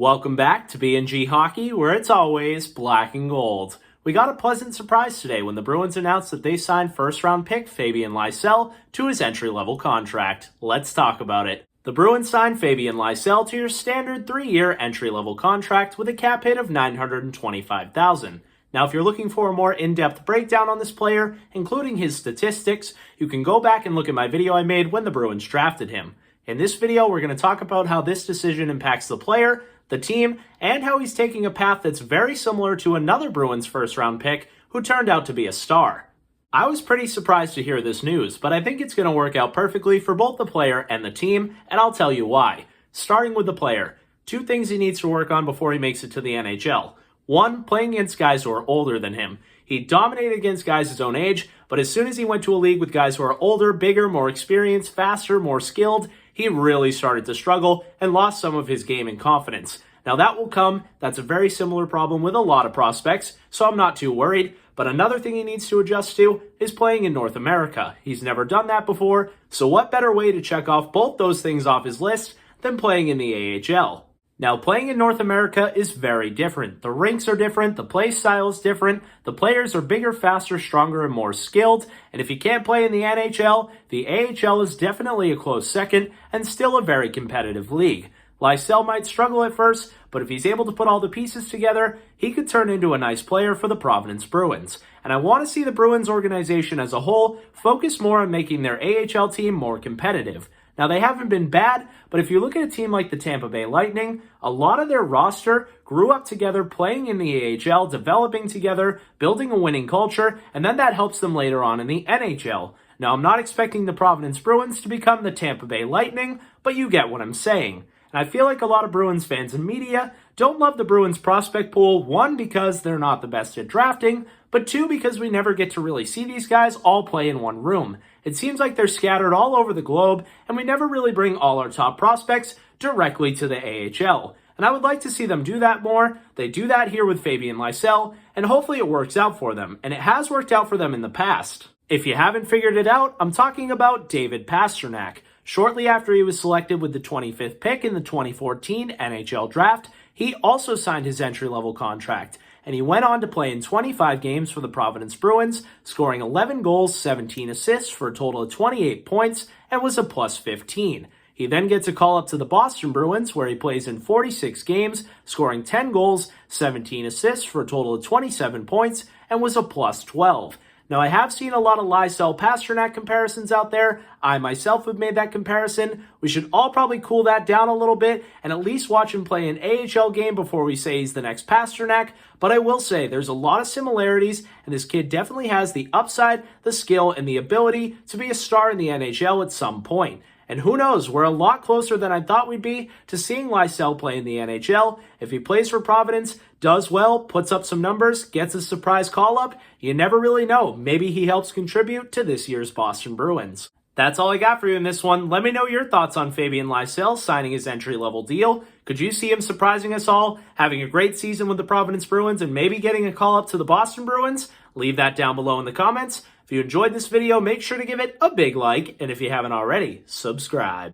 Welcome back to B&G Hockey, where it's always black and gold. We got a pleasant surprise today when the Bruins announced that they signed first-round pick Fabian Lysell to his entry-level contract. Let's talk about it. The Bruins signed Fabian Lysell to your standard 3-year entry-level contract with a cap hit of $925,000. Now, if you're looking for a more in-depth breakdown on this player, including his statistics, you can go back and look at my video I made when the Bruins drafted him. In this video, we're going to talk about how this decision impacts the player, the team, and how he's taking a path that's very similar to another Bruins first-round pick who turned out to be a star. I was pretty surprised to hear this news, but I think it's going to work out perfectly for both the player and the team, and I'll tell you why. Starting with the player, 2 things he needs to work on before he makes it to the NHL. 1, playing against guys who are older than him. He dominated against guys his own age, but as soon as he went to a league with guys who are older, bigger, more experienced, faster, more skilled, he really started to struggle and lost some of his game and confidence. Now that will come. That's a very similar problem with a lot of prospects, so I'm not too worried. But another thing he needs to adjust to is playing in North America. He's never done that before, so what better way to check off both those things off his list than playing in the AHL? Now, playing in North America is very different. The rinks are different, the play style is different, the players are bigger, faster, stronger, and more skilled, and if he can't play in the NHL, the AHL is definitely a close second and still a very competitive league. Lysell might struggle at first, but if he's able to put all the pieces together, he could turn into a nice player for the Providence Bruins. And I want to see the Bruins organization as a whole focus more on making their AHL team more competitive. Now, they haven't been bad, but if you look at a team like the Tampa Bay Lightning, a lot of their roster grew up together playing in the AHL, developing together, building a winning culture, and then that helps them later on in the NHL. Now, I'm not expecting the Providence Bruins to become the Tampa Bay Lightning, but you get what I'm saying. And I feel like a lot of Bruins fans and media don't love the Bruins prospect pool, 1, because they're not the best at drafting, but 2, because we never get to really see these guys all play in one room. It seems like they're scattered all over the globe, and we never really bring all our top prospects directly to the AHL. And I would like to see them do that more. They do that here with Fabian Lysell, and hopefully it works out for them. And it has worked out for them in the past. If you haven't figured it out, I'm talking about David Pastrnak. Shortly after he was selected with the 25th pick in the 2014 NHL Draft, he also signed his entry-level contract, and he went on to play in 25 games for the Providence Bruins, scoring 11 goals, 17 assists for a total of 28 points, and was a plus 15. He then gets a call up to the Boston Bruins, where he plays in 46 games, scoring 10 goals, 17 assists for a total of 27 points, and was a plus 12. Now, I have seen a lot of Lysell-Pasternak comparisons out there. I myself have made that comparison. We should all probably cool that down a little bit and at least watch him play an AHL game before we say he's the next Pasternak. But I will say there's a lot of similarities, and this kid definitely has the upside, the skill, and the ability to be a star in the NHL at some point. And who knows, we're a lot closer than I thought we'd be to seeing Lysell play in the NHL. If he plays for Providence, does well, puts up some numbers, gets a surprise call-up, you never really know. Maybe he helps contribute to this year's Boston Bruins. That's all I got for you in this one. Let me know your thoughts on Fabian Lysell signing his entry-level deal. Could you see him surprising us all, having a great season with the Providence Bruins, and maybe getting a call-up to the Boston Bruins? Leave that down below in the comments. If you enjoyed this video, make sure to give it a big like, and if you haven't already, subscribe.